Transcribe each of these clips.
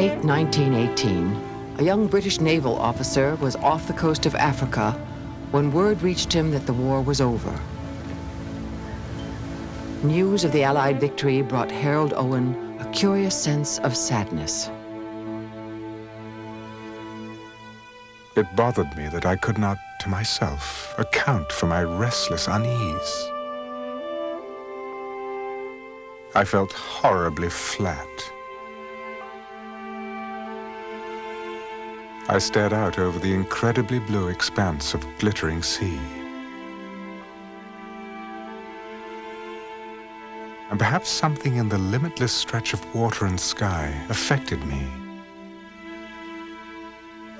late 1918, a young British naval officer was off the coast of Africa when word reached him that the war was over. News of the Allied victory brought Harold Owen a curious sense of sadness. It bothered me that I could not, to myself, account for my restless unease. I felt horribly flat. I stared out over the incredibly blue expanse of glittering sea. And perhaps something in the limitless stretch of water and sky affected me.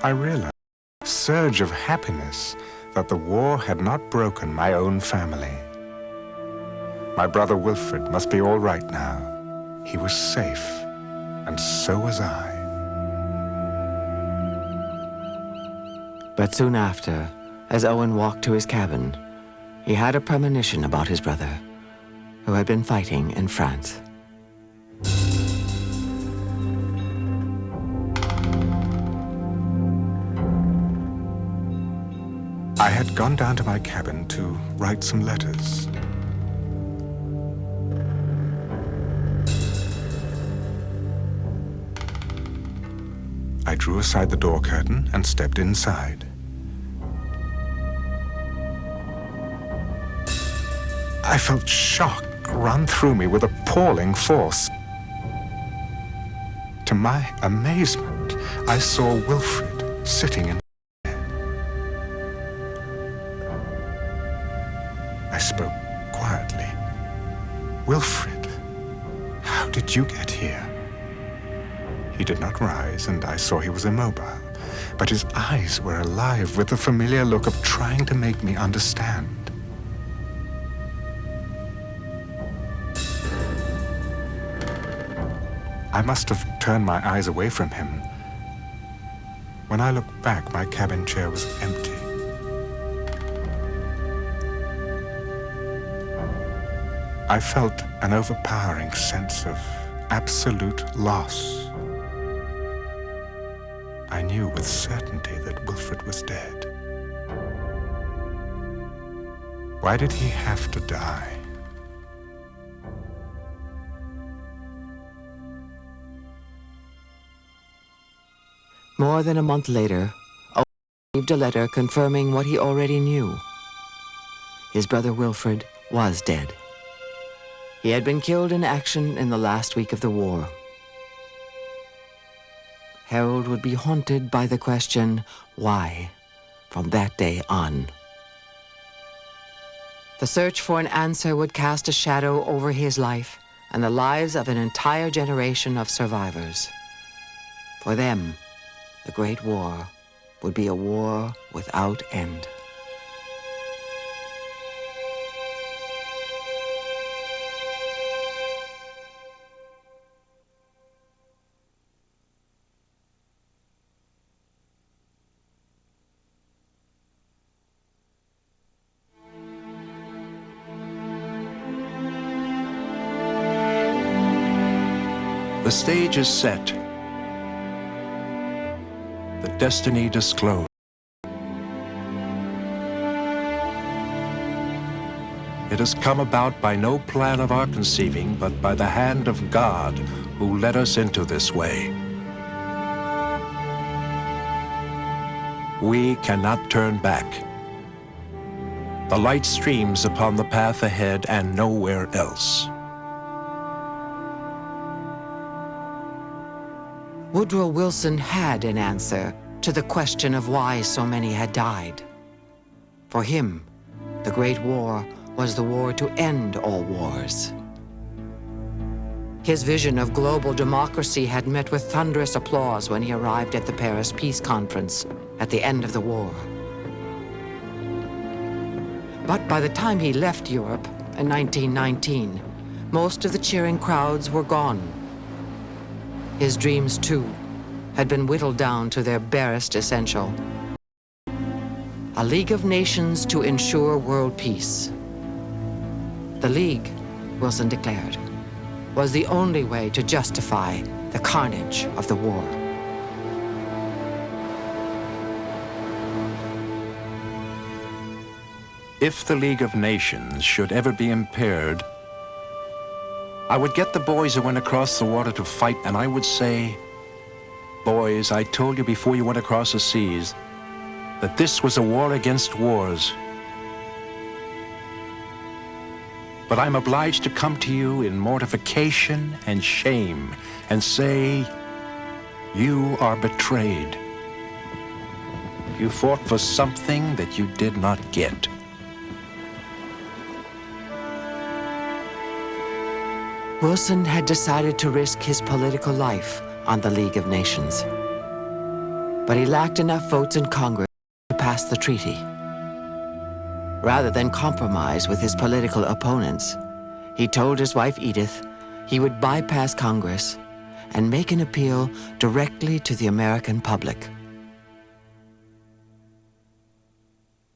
I realized, a surge of happiness, that the war had not broken my own family. My brother Wilfred must be all right now. He was safe, and so was I. But soon after, as Owen walked to his cabin, he had a premonition about his brother, who had been fighting in France. I had gone down to my cabin to write some letters. I drew aside the door curtain and stepped inside. I felt shock run through me with appalling force. To my amazement, I saw Wilfred sitting in bed. I spoke quietly. "Wilfred, how did you get here?" He did not rise, and I saw he was immobile, but his eyes were alive with the familiar look of trying to make me understand. I must have turned my eyes away from him. When I looked back, my cabin chair was empty. I felt an overpowering sense of absolute loss. I knew with certainty that Wilfred was dead. Why did he have to die? More than a month later, Owen received a letter confirming what he already knew. His brother Wilfred was dead. He had been killed in action in the last week of the war. Harold would be haunted by the question, why, from that day on. The search for an answer would cast a shadow over his life and the lives of an entire generation of survivors. For them, the Great War would be a war without end. The stage is set. The destiny disclosed. It has come about by no plan of our conceiving, but by the hand of God, who led us into this way. We cannot turn back. The light streams upon the path ahead and nowhere else. Woodrow Wilson had an answer to the question of why so many had died. For him, the Great War was the war to end all wars. His vision of global democracy had met with thunderous applause when he arrived at the Paris Peace Conference at the end of the war. But by the time he left Europe in 1919, most of the cheering crowds were gone. His dreams, too, had been whittled down to their barest essential. A League of Nations to ensure world peace. The League, Wilson declared, was the only way to justify the carnage of the war. If the League of Nations should ever be impaired, I would get the boys who went across the water to fight, and I would say, "Boys, I told you before you went across the seas that this was a war against wars. But I'm obliged to come to you in mortification and shame and say, you are betrayed. You fought for something that you did not get." Wilson had decided to risk his political life on the League of Nations. But he lacked enough votes in Congress to pass the treaty. Rather than compromise with his political opponents, he told his wife Edith he would bypass Congress and make an appeal directly to the American public.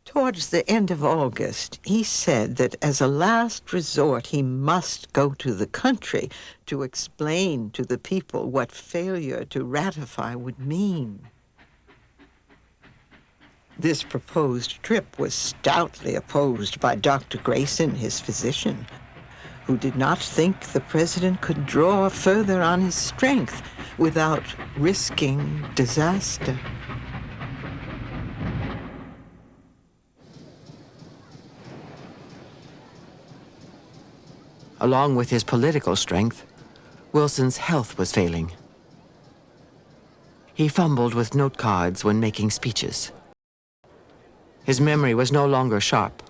Towards the end of August, he said that as a last resort, he must go to the country to explain to the people what failure to ratify would mean. This proposed trip was stoutly opposed by Dr. Grayson, his physician, who did not think the president could draw further on his strength without risking disaster. Along with his political strength, Wilson's health was failing. He fumbled with note cards when making speeches. His memory was no longer sharp.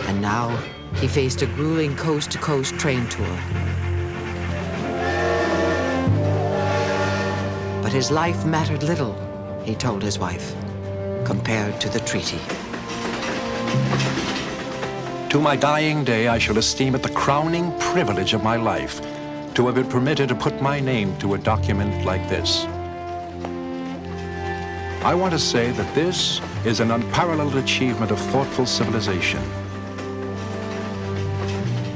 And now he faced a grueling coast-to-coast train tour. But his life mattered little, he told his wife, compared to the treaty. To my dying day, I shall esteem it the crowning privilege of my life to have been permitted to put my name to a document like this. I want to say that this is an unparalleled achievement of thoughtful civilization.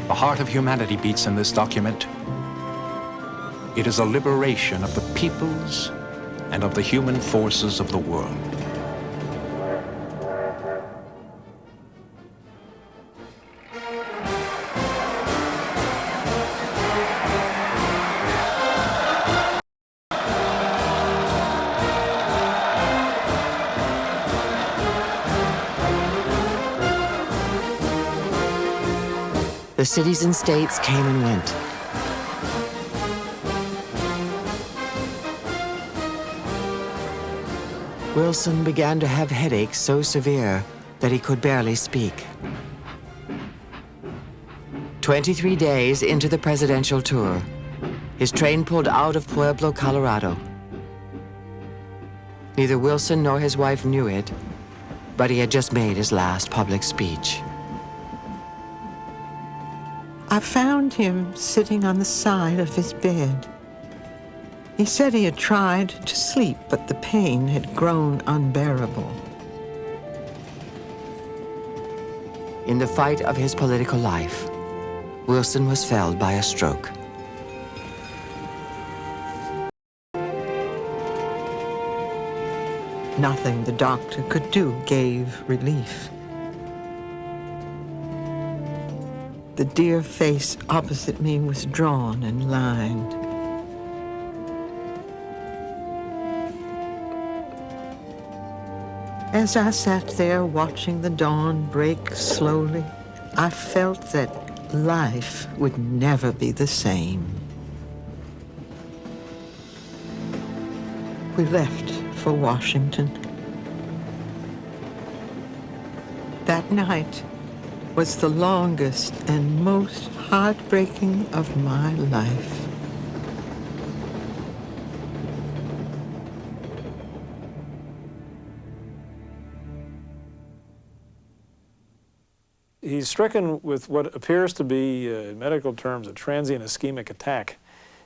The heart of humanity beats in this document. It is a liberation of the peoples and of the human forces of the world. The cities and states came and went. Wilson began to have headaches so severe that he could barely speak. 23 days into the presidential tour, his train pulled out of Pueblo, Colorado. Neither Wilson nor his wife knew it, but he had just made his last public speech. I found him sitting on the side of his bed. He said he had tried to sleep, but the pain had grown unbearable. In the fight of his political life, Wilson was felled by a stroke. Nothing the doctor could do gave relief. The dear face opposite me was drawn and lined. As I sat there watching the dawn break slowly, I felt that life would never be the same. We left for Washington. That night was the longest and most heartbreaking of my life. He's stricken with what appears to be, in medical terms, a transient ischemic attack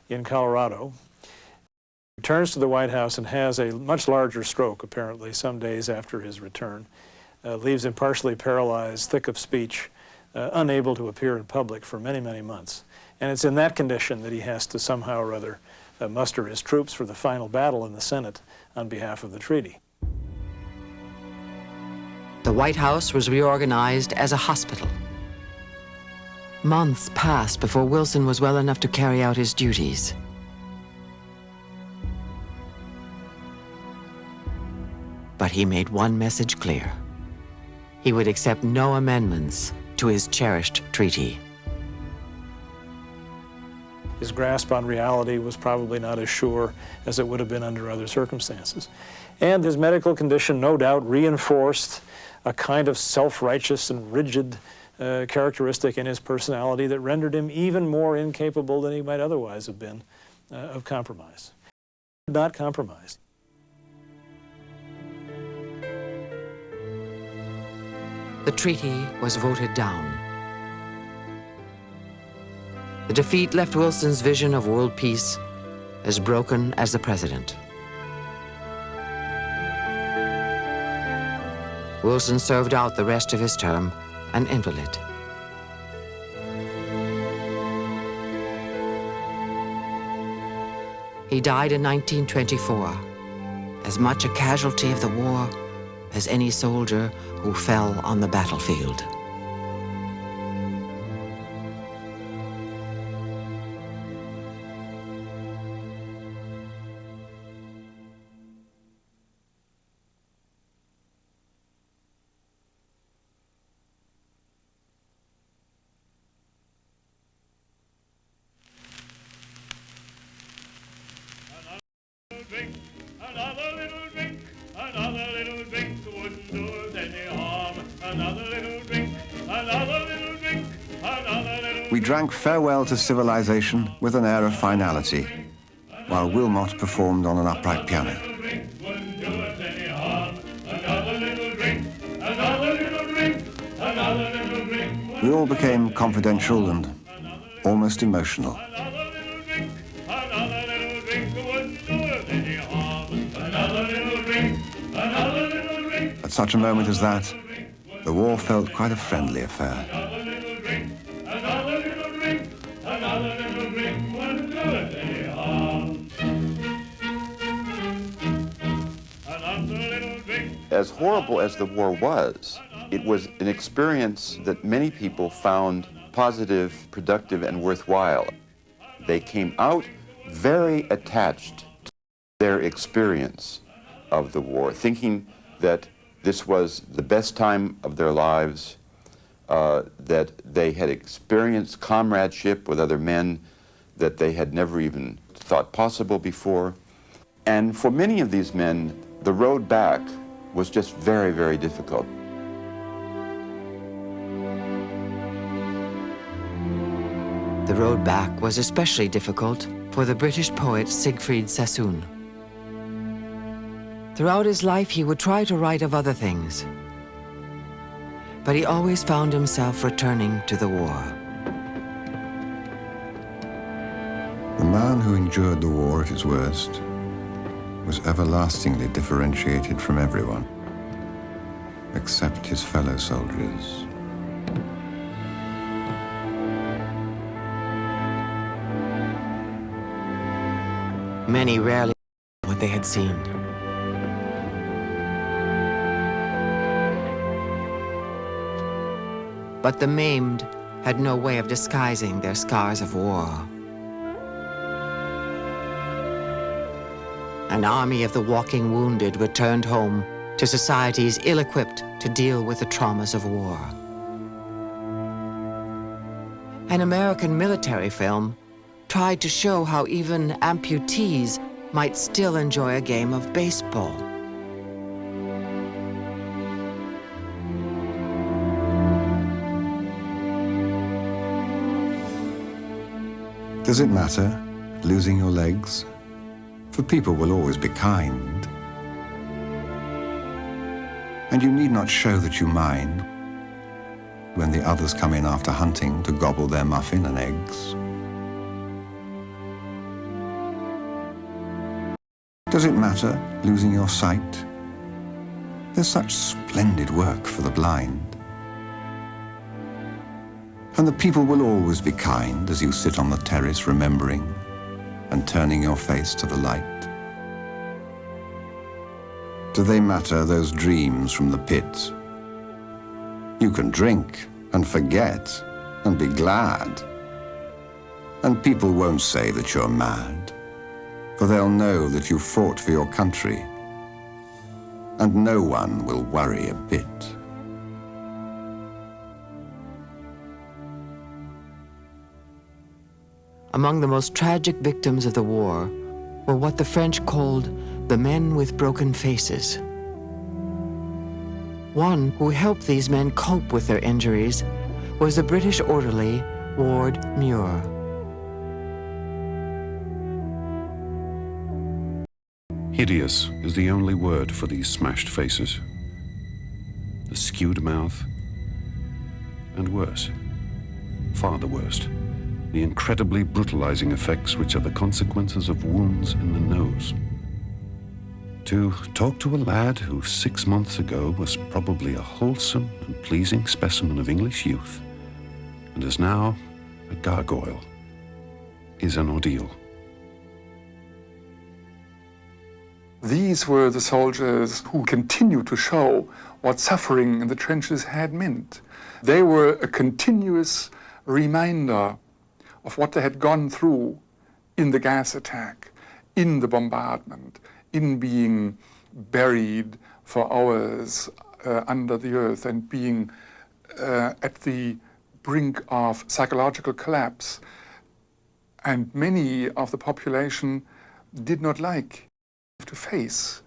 in Colorado. Returns to the White House and has a much larger stroke, apparently, some days after his return. Leaves him partially paralyzed, thick of speech, unable to appear in public for many, many months. And it's in that condition that he has to somehow or other muster his troops for the final battle in the Senate on behalf of the treaty. The White House was reorganized as a hospital. Months passed before Wilson was well enough to carry out his duties. But he made one message clear. He would accept no amendments to his cherished treaty. His grasp on reality was probably not as sure as it would have been under other circumstances. And his medical condition no doubt reinforced a kind of self-righteous and rigid characteristic in his personality that rendered him even more incapable than he might otherwise have been of compromise. He did not compromise. The treaty was voted down. The defeat left Wilson's vision of world peace as broken as the president. Wilson served out the rest of his term an invalid. He died in 1924, as much a casualty of the war as any soldier who fell on the battlefield. Another little drink, another little drink wouldn't do us any harm. Another little drink, another little drink, another little. We drank farewell to civilization with an air of finality, while Wilmot performed on an upright piano. Wouldn't do us any harm. Another little drink, another little drink, another little drink. We all became confidential and almost emotional. At such a moment as that, the war felt quite a friendly affair. As horrible as the war was, it was an experience that many people found positive, productive, and worthwhile. They came out very attached to their experience of the war, thinking that this was the best time of their lives, that they had experienced comradeship with other men that they had never even thought possible before. And for many of these men, the road back was just very, very difficult. The road back was especially difficult for the British poet Siegfried Sassoon. Throughout his life, he would try to write of other things, but he always found himself returning to the war. The man who endured the war at its worst was everlastingly differentiated from everyone, except his fellow soldiers. Many rarely knew what they had seen. But the maimed had no way of disguising their scars of war. An army of the walking wounded returned home to societies ill-equipped to deal with the traumas of war. An American military film tried to show how even amputees might still enjoy a game of baseball. Does it matter, losing your legs? For people will always be kind. And you need not show that you mind when the others come in after hunting to gobble their muffin and eggs. Does it matter, losing your sight? There's such splendid work for the blind. And the people will always be kind as you sit on the terrace remembering and turning your face to the light. Do they matter, those dreams from the pit? You can drink and forget and be glad. And people won't say that you're mad, for they'll know that you fought for your country, and no one will worry a bit. Among the most tragic victims of the war were what the French called the men with broken faces. One who helped these men cope with their injuries was the British orderly Ward Muir. Hideous is the only word for these smashed faces. The skewed mouth, and worse, far the worst, the incredibly brutalizing effects which are the consequences of wounds in the nose. To talk to a lad who 6 months ago was probably a wholesome and pleasing specimen of English youth, and is now a gargoyle, is an ordeal. These were the soldiers who continued to show what suffering in the trenches had meant. They were a continuous reminder of what they had gone through in the gas attack, in the bombardment, in being buried for hours under the earth and being at the brink of psychological collapse. And many of the population did not like to face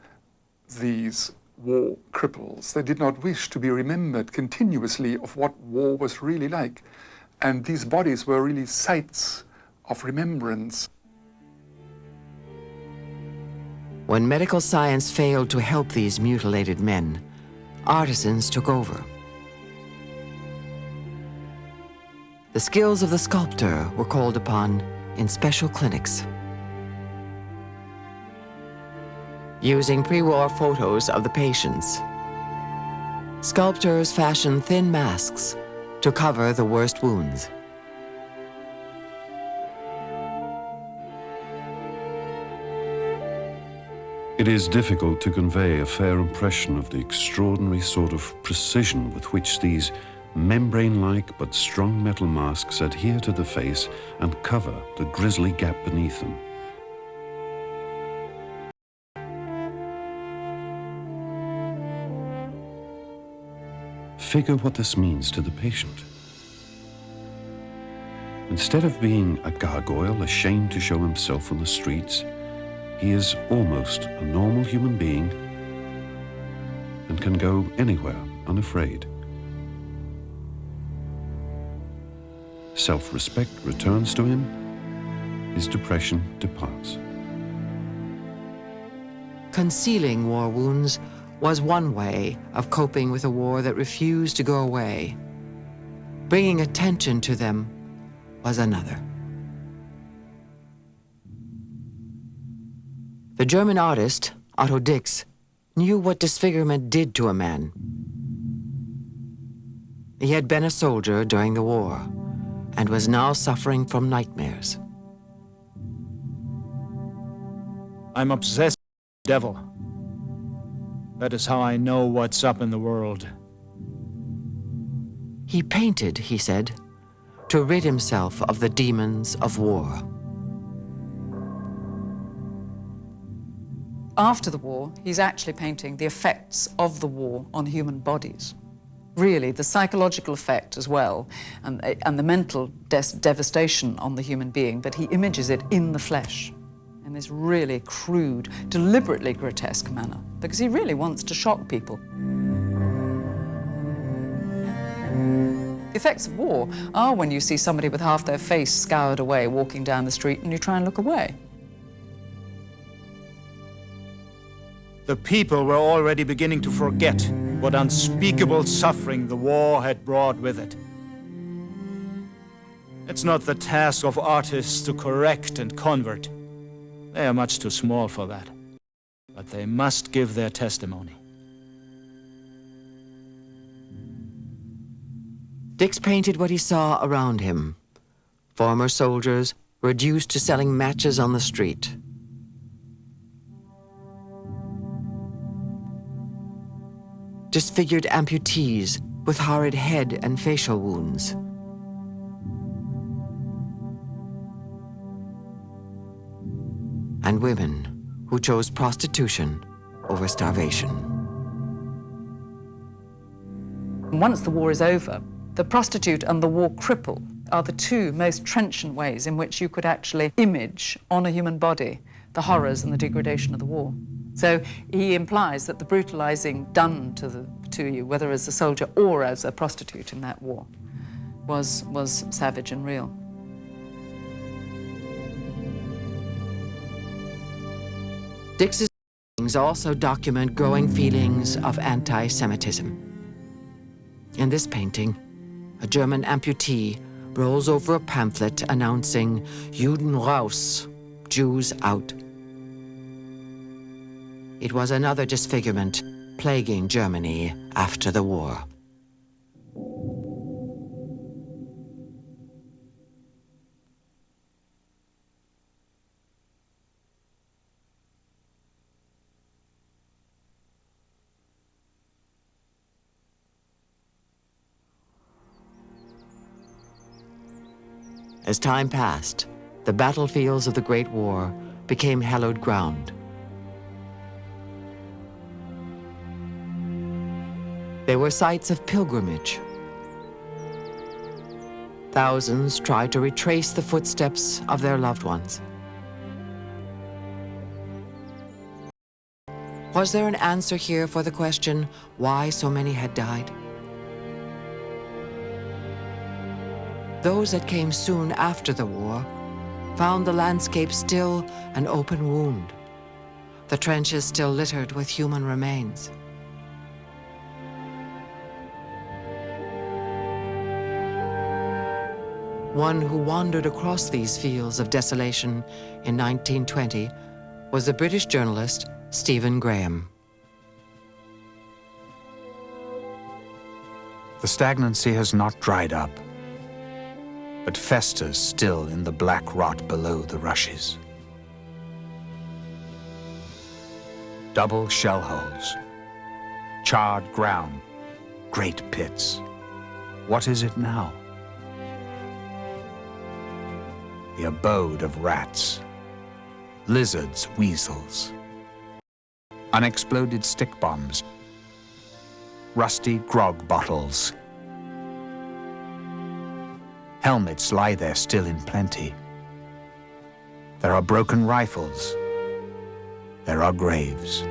these war cripples. They did not wish to be remembered continuously of what war was really like. And these bodies were really sites of remembrance. When medical science failed to help these mutilated men, artisans took over. The skills of the sculptor were called upon in special clinics. Using pre-war photos of the patients, sculptors fashioned thin masks to cover the worst wounds. It is difficult to convey a fair impression of the extraordinary sort of precision with which these membrane-like but strong metal masks adhere to the face and cover the grisly gap beneath them. Figure what this means to the patient. Instead of being a gargoyle ashamed to show himself on the streets, he is almost a normal human being and can go anywhere unafraid. Self-respect returns to him, his depression departs. Concealing war wounds was one way of coping with a war that refused to go away. Bringing attention to them was another. The German artist, Otto Dix, knew what disfigurement did to a man. He had been a soldier during the war and was now suffering from nightmares. I'm obsessed with the devil. That is how I know what's up in the world. He painted, he said, to rid himself of the demons of war. After the war, he's actually painting the effects of the war on human bodies. Really, the psychological effect as well, and the mental devastation on the human being, but he images it in the flesh in this really crude, deliberately grotesque manner, because he really wants to shock people. The effects of war are when you see somebody with half their face scoured away walking down the street and you try and look away. The people were already beginning to forget what unspeakable suffering the war had brought with it. It's not the task of artists to correct and convert. They are much too small for that. But they must give their testimony. Dix painted what he saw around him. Former soldiers reduced to selling matches on the street. Disfigured amputees with horrid head and facial wounds. And women who chose prostitution over starvation. Once the war is over, the prostitute and the war cripple are the two most trenchant ways in which you could actually image on a human body the horrors and the degradation of the war. So he implies that the brutalizing done to you, whether as a soldier or as a prostitute in that war, was savage and real. Dix's paintings also document growing feelings of anti-Semitism. In this painting, a German amputee rolls over a pamphlet announcing Juden raus, Jews out. It was another disfigurement plaguing Germany after the war. As time passed, the battlefields of the Great War became hallowed ground. They were sites of pilgrimage. Thousands tried to retrace the footsteps of their loved ones. Was there an answer here for the question why so many had died? Those that came soon after the war found the landscape still an open wound, the trenches still littered with human remains. One who wandered across these fields of desolation in 1920 was the British journalist Stephen Graham. The stagnancy has not dried up, but festers still in the black rot below the rushes. Double shell holes, charred ground, great pits. What is it now? The abode of rats, lizards, weasels, unexploded stick bombs, rusty grog bottles. Helmets lie there still in plenty. There are broken rifles. There are graves.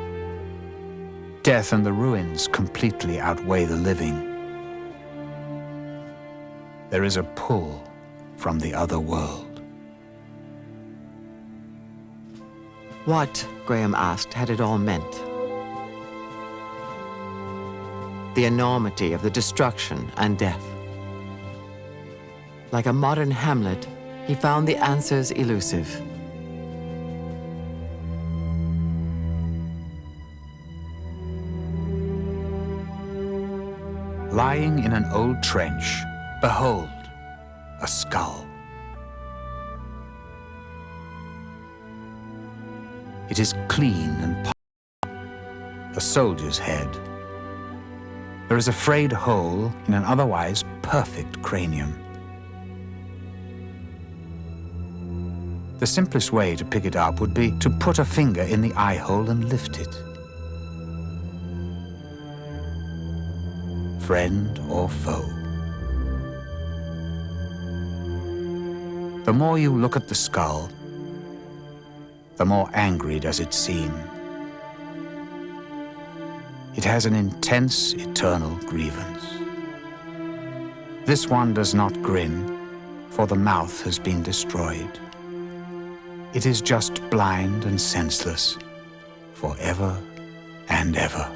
Death and the ruins completely outweigh the living. There is a pull from the other world. What, Graham asked, had it all meant? The enormity of the destruction and death. Like a modern Hamlet, he found the answers elusive. Lying in an old trench, behold, a skull. It is clean and a soldier's head. There is a frayed hole in an otherwise perfect cranium. The simplest way to pick it up would be to put a finger in the eye hole and lift it. Friend or foe. The more you look at the skull, the more angry does it seem. It has an intense, eternal grievance. This one does not grin, for the mouth has been destroyed. It is just blind and senseless, forever and ever.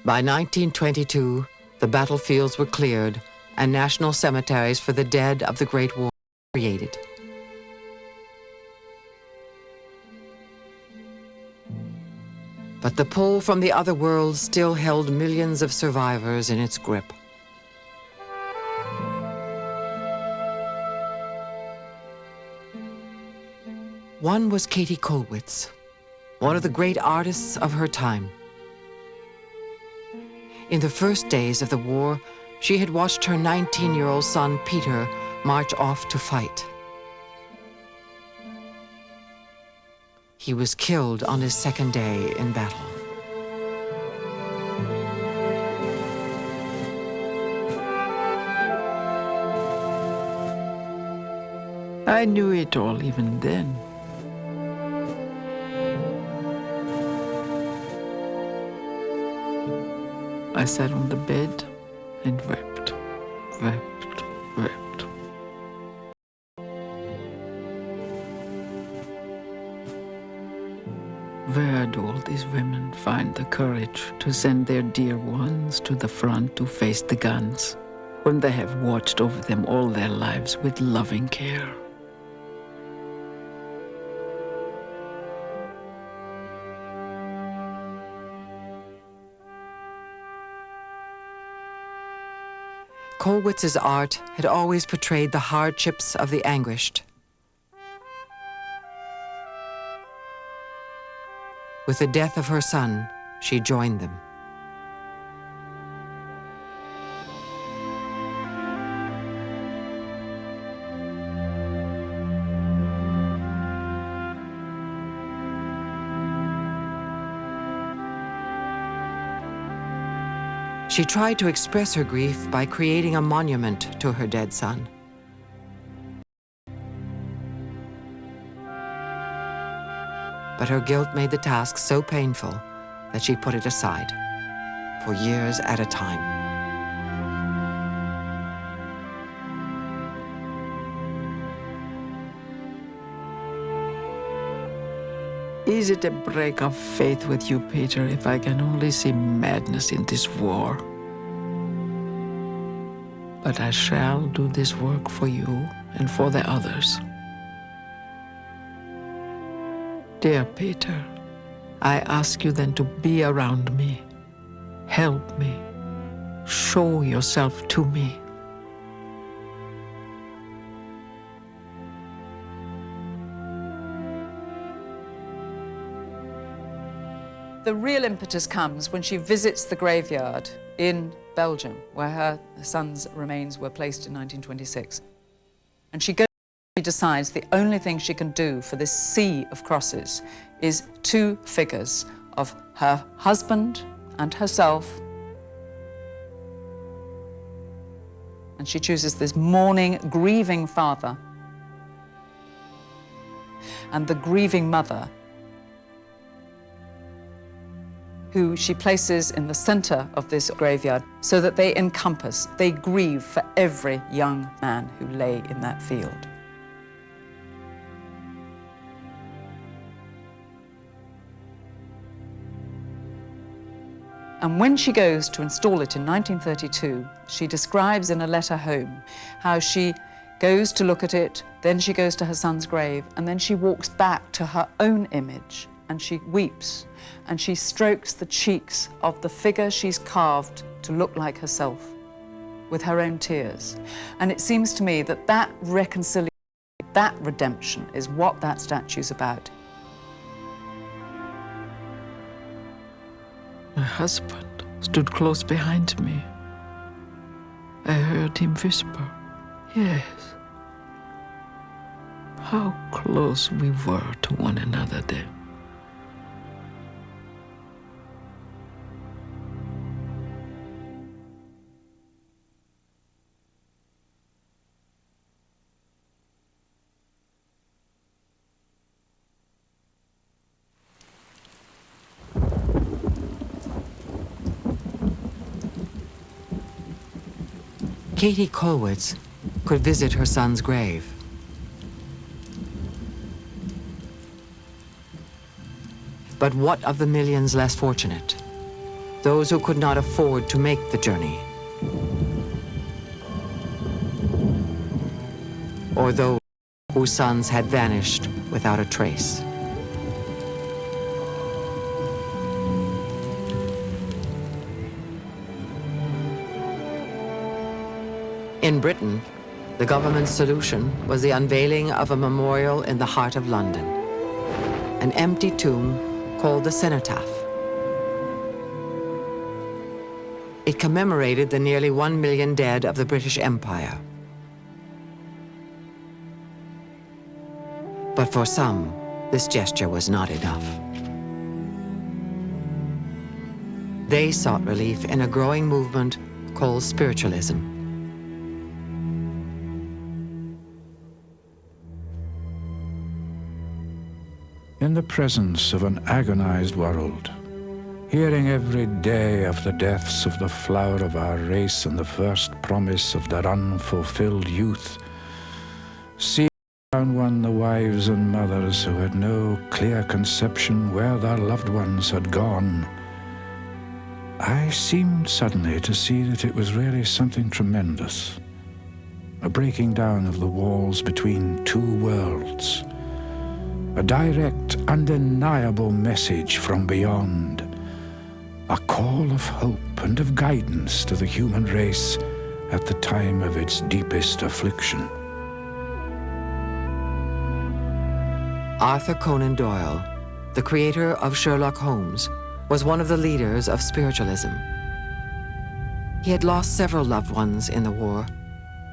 By 1922, the battlefields were cleared and national cemeteries for the dead of the Great War were created. But the pull from the other world still held millions of survivors in its grip. One was Katie Kollwitz, one of the great artists of her time. In the first days of the war, she had watched her 19-year-old son, Peter, march off to fight. He was killed on his second day in battle. I knew it all even then. I sat on the bed and wept, wept, wept. Where do all these women find the courage to send their dear ones to the front to face the guns when they have watched over them all their lives with loving care? Kollwitz's art had always portrayed the hardships of the anguished. With the death of her son, she joined them. She tried to express her grief by creating a monument to her dead son. But her guilt made the task so painful that she put it aside for years at a time. Is it a break of faith with you, Peter, if I can only see madness in this war? But I shall do this work for you and for the others. Dear Peter, I ask you then to be around me, help me, show yourself to me. The real impetus comes when she visits the graveyard in Belgium, where her son's remains were placed in 1926. And she decides the only thing she can do for this sea of crosses is two figures of her husband and herself. And she chooses this mourning, grieving father and the grieving mother, who she places in the center of this graveyard so that they encompass, they grieve for every young man who lay in that field. And when she goes to install it in 1932, she describes in a letter home how she goes to look at it, then she goes to her son's grave, and then she walks back to her own image and she weeps and she strokes the cheeks of the figure she's carved to look like herself with her own tears. And it seems to me that that reconciliation, that redemption is what that statue's about. My husband stood close behind me. I heard him whisper, yes. How close we were to one another then. Katie Kollwitz could visit her son's grave. But what of the millions less fortunate? Those who could not afford to make the journey? Or those whose sons had vanished without a trace? In Britain, the government's solution was the unveiling of a memorial in the heart of London, an empty tomb called the Cenotaph. It commemorated the nearly 1 million dead of the British Empire. But for some, this gesture was not enough. They sought relief in a growing movement called spiritualism. In the presence of an agonized world, hearing every day of the deaths of the flower of our race and the first promise of their unfulfilled youth, seeing down one the wives and mothers who had no clear conception where their loved ones had gone, I seemed suddenly to see that it was really something tremendous, a breaking down of the walls between two worlds, a direct, undeniable message from beyond, a call of hope and of guidance to the human race at the time of its deepest affliction. Arthur Conan Doyle, the creator of Sherlock Holmes, was one of the leaders of spiritualism. He had lost several loved ones in the war,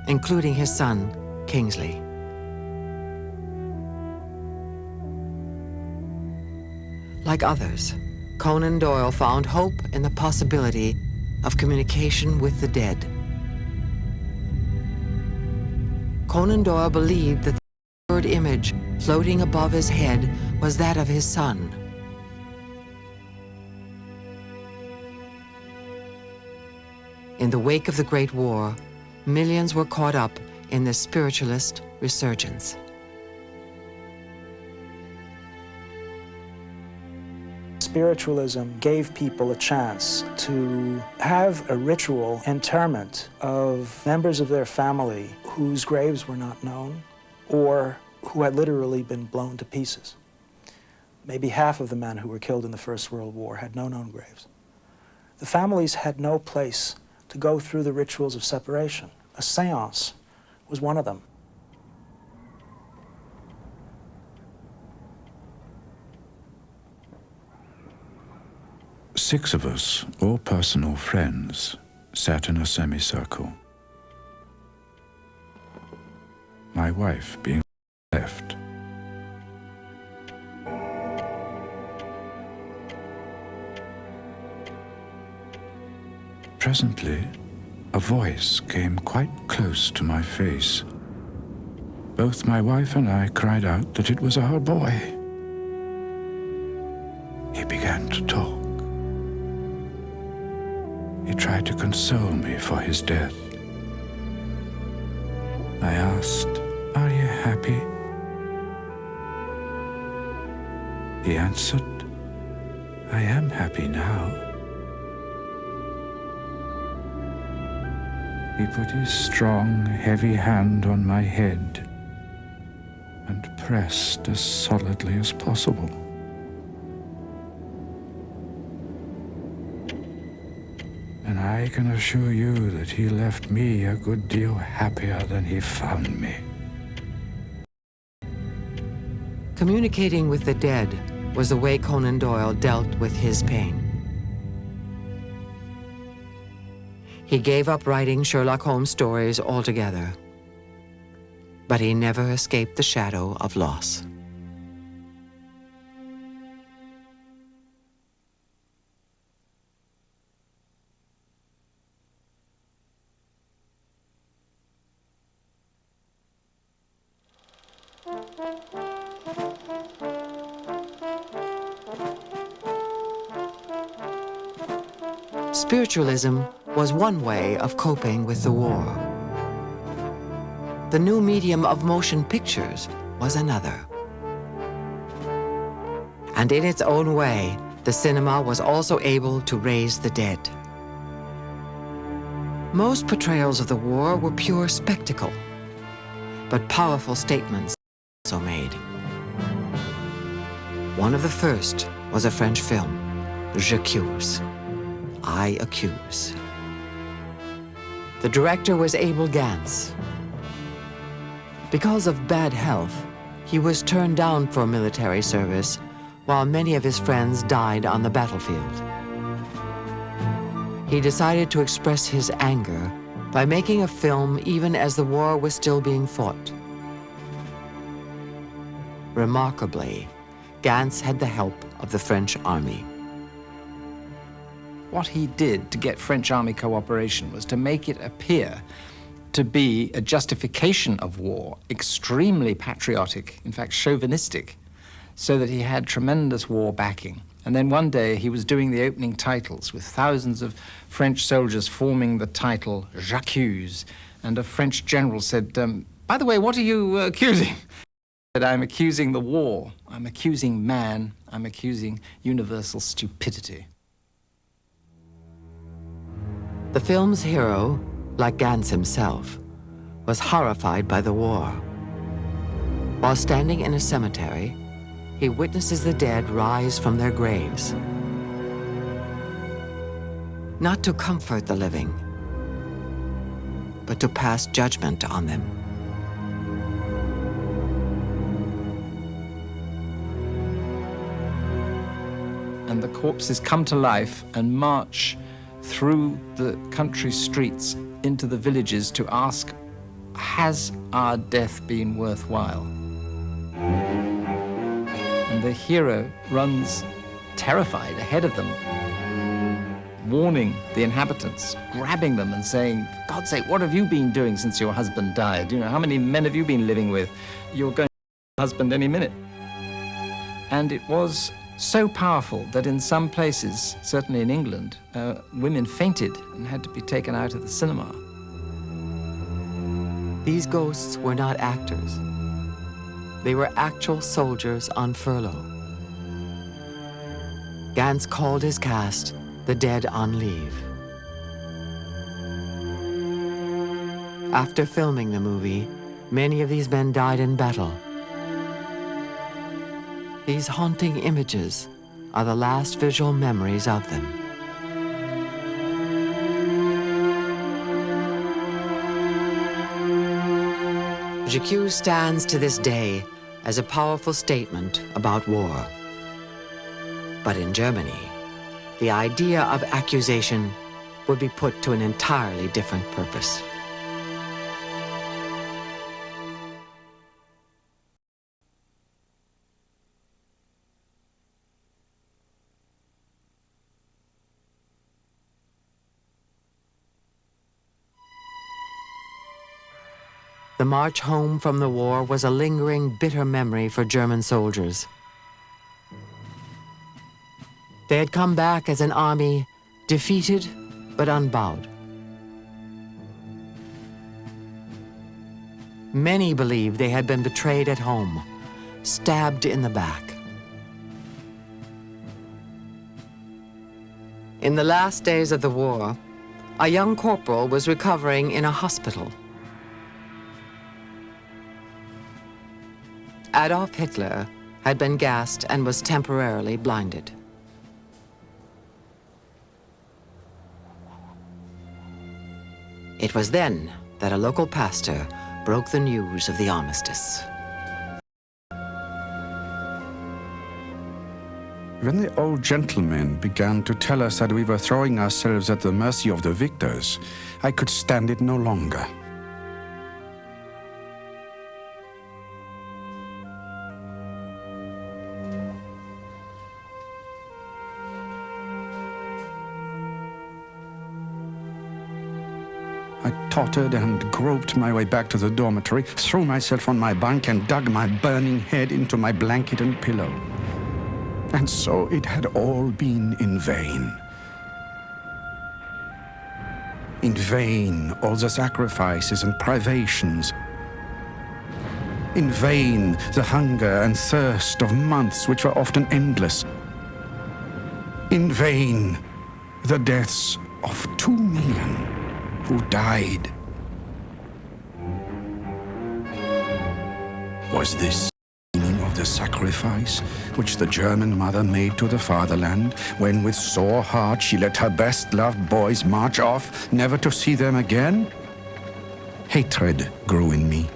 including his son, Kingsley. Like others, Conan Doyle found hope in the possibility of communication with the dead. Conan Doyle believed that the third image floating above his head was that of his son. In the wake of the Great War, millions were caught up in the spiritualist resurgence. Spiritualism gave people a chance to have a ritual interment of members of their family whose graves were not known or who had literally been blown to pieces. Maybe half of the men who were killed in the First World War had no known graves. The families had no place to go through the rituals of separation. A séance was one of them. Six of us, all personal friends, sat in a semicircle. My wife being left. Presently, a voice came quite close to my face. Both my wife and I cried out that it was our boy. He began to talk. He tried to console me for his death. I asked, "Are you happy?" He answered, "I am happy now." He put his strong, heavy hand on my head and pressed as solidly as possible. And I can assure you that he left me a good deal happier than he found me. Communicating with the dead was the way Conan Doyle dealt with his pain. He gave up writing Sherlock Holmes stories altogether, but he never escaped the shadow of loss. Spiritualism was one way of coping with the war. The new medium of motion pictures was another. And in its own way, the cinema was also able to raise the dead. Most portrayals of the war were pure spectacle, but powerful statements also made. One of the first was a French film, J'accuse, I accuse. The director was Abel Gance. Because of bad health, he was turned down for military service, while many of his friends died on the battlefield. He decided to express his anger by making a film even as the war was still being fought. Remarkably, Gance had the help of the French army. What he did to get French army cooperation was to make it appear to be a justification of war, extremely patriotic, in fact chauvinistic, so that he had tremendous war backing. And then one day he was doing the opening titles with thousands of French soldiers forming the title J'accuse. And a French general said, by the way, what are you accusing? He said, I'm accusing the war. I'm accusing man. I'm accusing universal stupidity. The film's hero, like Gance himself, was horrified by the war. While standing in a cemetery, he witnesses the dead rise from their graves. Not to comfort the living, but to pass judgment on them. And the corpses come to life and march through the country streets into the villages to ask, has our death been worthwhile? And the hero runs terrified ahead of them, warning the inhabitants, grabbing them and saying, for God's sake, what have you been doing since your husband died? You know, how many men have you been living with? You're going to your husband any minute. And it was so powerful that in some places, certainly in England, women fainted and had to be taken out of the cinema. These ghosts were not actors. They were actual soldiers on furlough. Gance called his cast the dead on leave. After filming the movie, many of these men died in battle. These haunting images are the last visual memories of them. J'accuse stands to this day as a powerful statement about war. But in Germany, the idea of accusation would be put to an entirely different purpose. The march home from the war was a lingering, bitter memory for German soldiers. They had come back as an army, defeated but unbowed. Many believed they had been betrayed at home, stabbed in the back. In the last days of the war, a young corporal was recovering in a hospital. Adolf Hitler had been gassed and was temporarily blinded. It was then that a local pastor broke the news of the armistice. When the old gentleman began to tell us that we were throwing ourselves at the mercy of the victors, I could stand it no longer. I tottered and groped my way back to the dormitory, threw myself on my bunk and dug my burning head into my blanket and pillow. And so it had all been in vain. In vain, all the sacrifices and privations. In vain, the hunger and thirst of months which were often endless. In vain, the deaths of 2 million who died. Was this the beginning of the the sacrifice which the German mother made to the fatherland when with sore heart she let her best-loved boys march off, never to see them again? Hatred grew in me.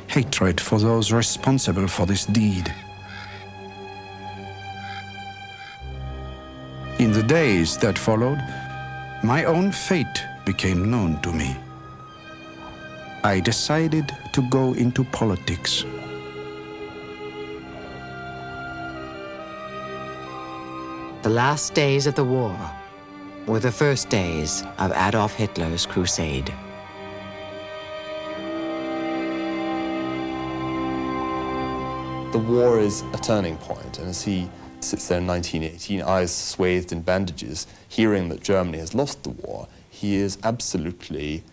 Hatred for those responsible for this deed. In the days that followed, my own fate became known to me. I decided to go into politics. The last days of the war were the first days of Adolf Hitler's crusade. The war is a turning point, and as he sits there in 1918, eyes swathed in bandages, hearing that Germany has lost the war, he is absolutely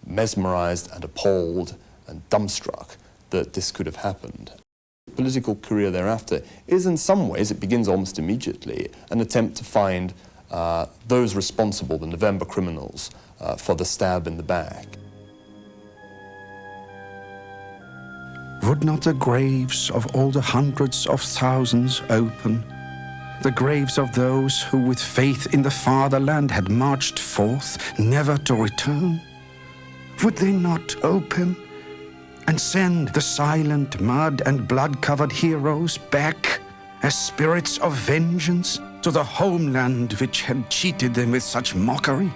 mesmerized and appalled and dumbstruck that this could have happened. The political career thereafter is, in some ways, it begins almost immediately, an attempt to find those responsible, the November criminals, for the stab in the back. Would not the graves of all the hundreds of thousands open? The graves of those who with faith in the fatherland had marched forth, never to return? Would they not open and send the silent mud and blood-covered heroes back as spirits of vengeance to the homeland which had cheated them with such mockery?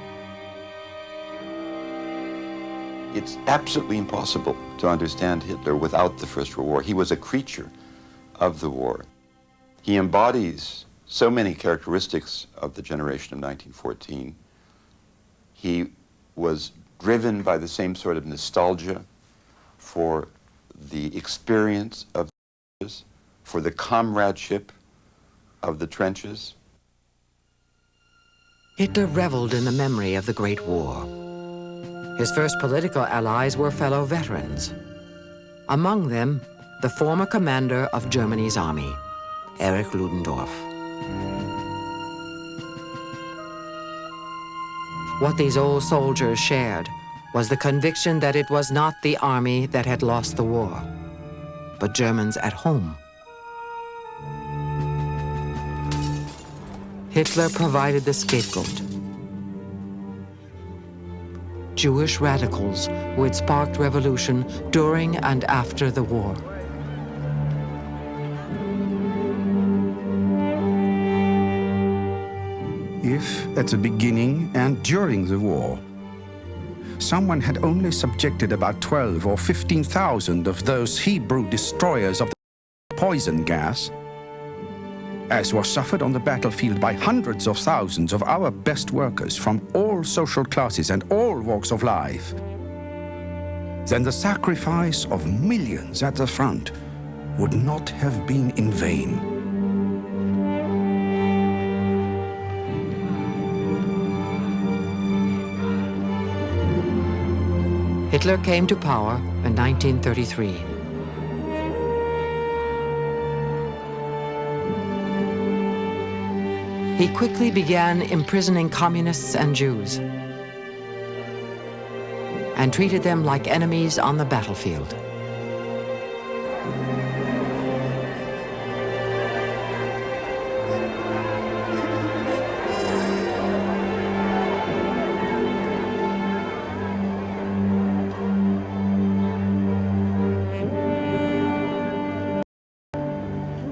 It's absolutely impossible to understand Hitler without the First World War. He was a creature of the war. He embodies so many characteristics of the generation of 1914. He was driven by the same sort of nostalgia for the experience of the trenches, for the comradeship of the trenches. Hitler reveled in the memory of the Great War. His first political allies were fellow veterans. Among them, the former commander of Germany's army, Erich Ludendorff. What these old soldiers shared was the conviction that it was not the army that had lost the war, but Germans at home. Hitler provided the scapegoat. Jewish radicals who had sparked revolution during and after the war. If, at the beginning and during the war, someone had only subjected about 12 or 15,000 of those Hebrew destroyers of the poison gas, as was suffered on the battlefield by hundreds of thousands of our best workers from all social classes and all walks of life, then the sacrifice of millions at the front would not have been in vain. Hitler came to power in 1933. He quickly began imprisoning communists and Jews and treated them like enemies on the battlefield.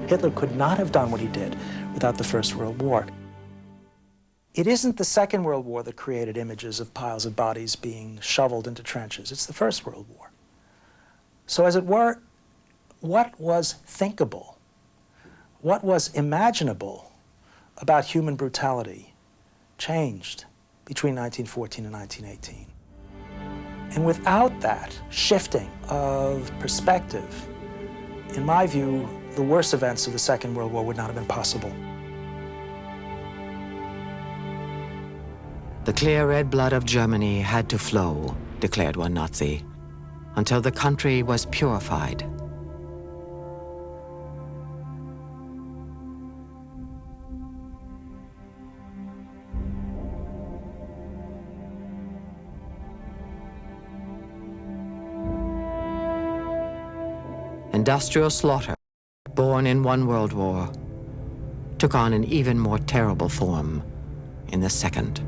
Hitler could not have done what he did without the First World War. It isn't the Second World War that created images of piles of bodies being shoveled into trenches. It's the First World War. So as it were, what was thinkable, what was imaginable about human brutality changed between 1914 and 1918. And without that shifting of perspective, in my view, the worst events of the Second World War would not have been possible. The clear red blood of Germany had to flow, declared one Nazi, until the country was purified. Industrial slaughter born in one World War, took on an even more terrible form in the Second.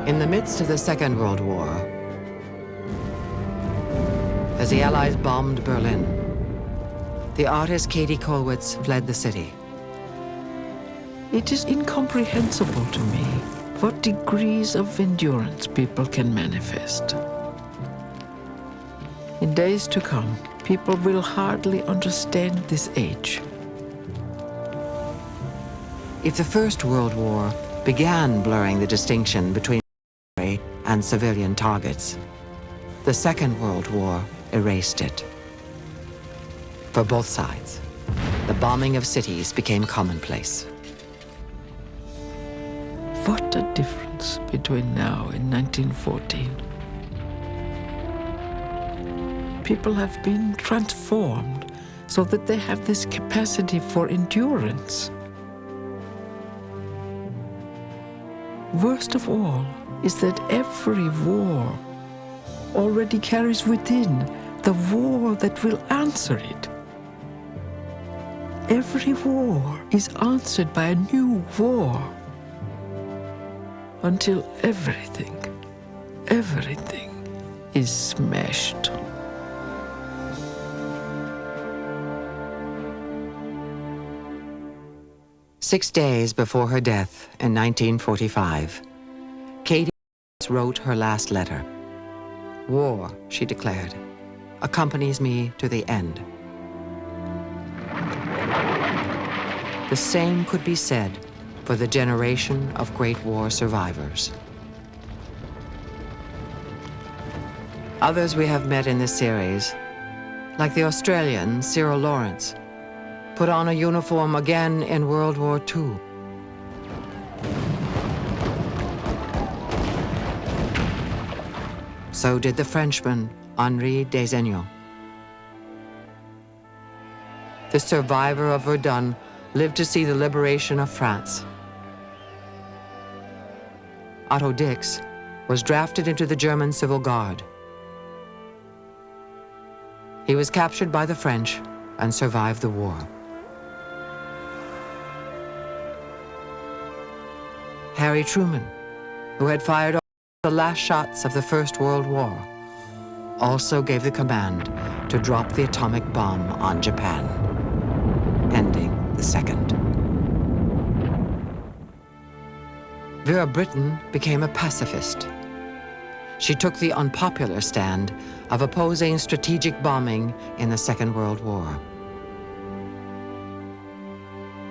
In the midst of the Second World War, as the Allies bombed Berlin, the artist Katie Kollwitz fled the city. It is incomprehensible to me what degrees of endurance people can manifest. In days to come, people will hardly understand this age. If the First World War began blurring the distinction between military and civilian targets, the Second World War erased it. For both sides, the bombing of cities became commonplace. What a difference between now and 1914. People have been transformed so that they have this capacity for endurance. Worst of all is that every war already carries within the war that will answer it. Every war is answered by a new war, until everything is smashed. Six days before her death in 1945, Katie wrote her last letter. "War," she declared, "accompanies me to the end." The same could be said for the generation of Great War survivors. Others we have met in this series, like the Australian Cyril Lawrence, put on a uniform again in World War II. So did the Frenchman Henri Desaignaux. The survivor of Verdun lived to see the liberation of France. Otto Dix was drafted into the German Civil Guard. He was captured by the French and survived the war. Harry Truman, who had fired off the last shots of the First World War, also gave the command to drop the atomic bomb on Japan, ending the Second. Vera Brittain became a pacifist. She took the unpopular stand of opposing strategic bombing in the Second World War.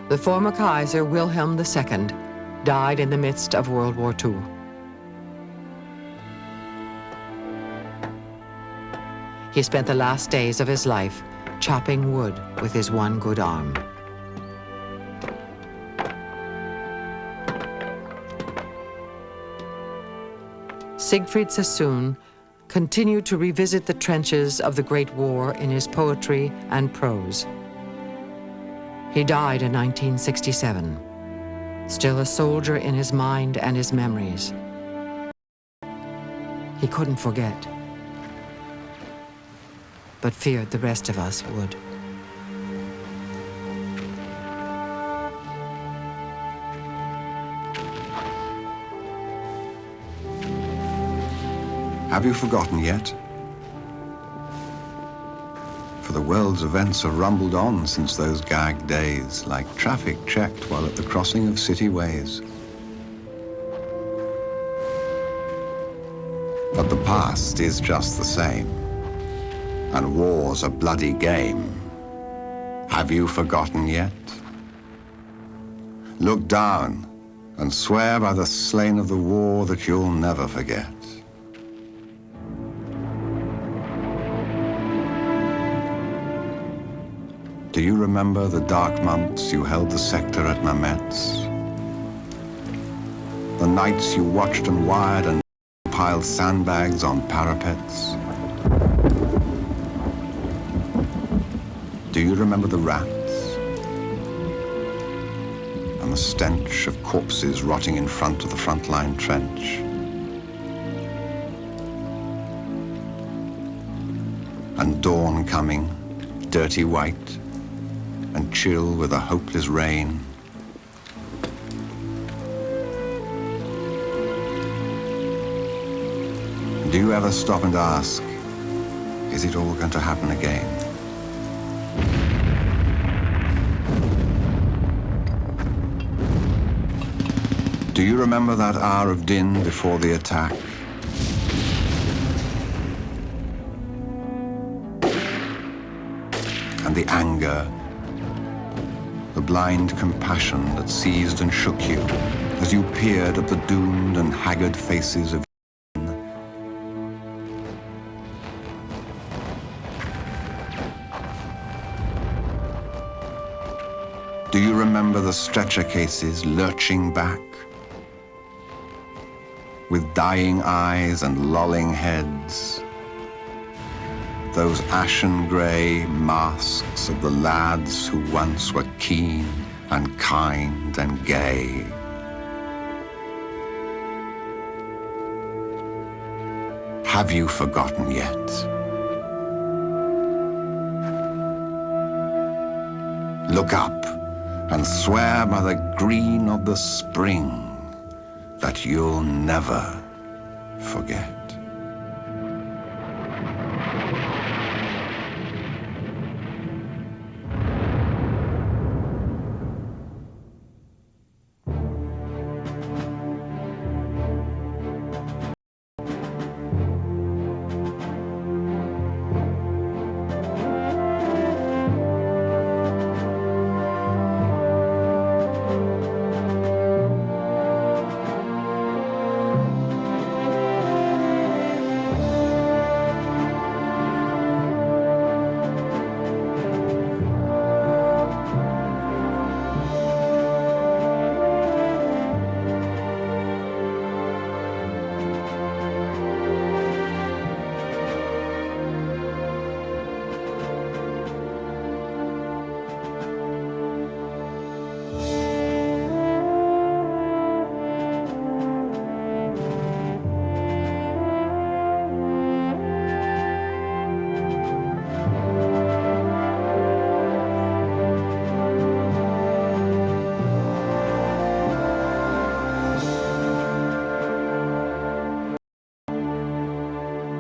The former Kaiser Wilhelm II died in the midst of World War II. He spent the last days of his life chopping wood with his one good arm. Siegfried Sassoon continued to revisit the trenches of the Great War in his poetry and prose. He died in 1967, still a soldier in his mind and his memories. He couldn't forget, but feared the rest of us would. Have you forgotten yet? For the world's events have rumbled on since those gagged days, like traffic checked while at the crossing of city ways. But the past is just the same, and war's a bloody game. Have you forgotten yet? Look down and swear by the slain of the war that you'll never forget. Do you remember the dark months you held the sector at Mametz? The nights you watched and wired and piled sandbags on parapets? Do you remember the rats? And the stench of corpses rotting in front of the frontline trench? And dawn coming, dirty white, and chill with a hopeless rain? Do you ever stop and ask, is it all going to happen again? Do you remember that hour of din before the attack? And the anger, the blind compassion that seized and shook you as you peered at the doomed and haggard faces of Do you remember the stretcher cases lurching back, with dying eyes and lolling heads? Those ashen grey masks of the lads who once were keen and kind and gay. Have you forgotten yet? Look up and swear by the green of the spring that you'll never forget.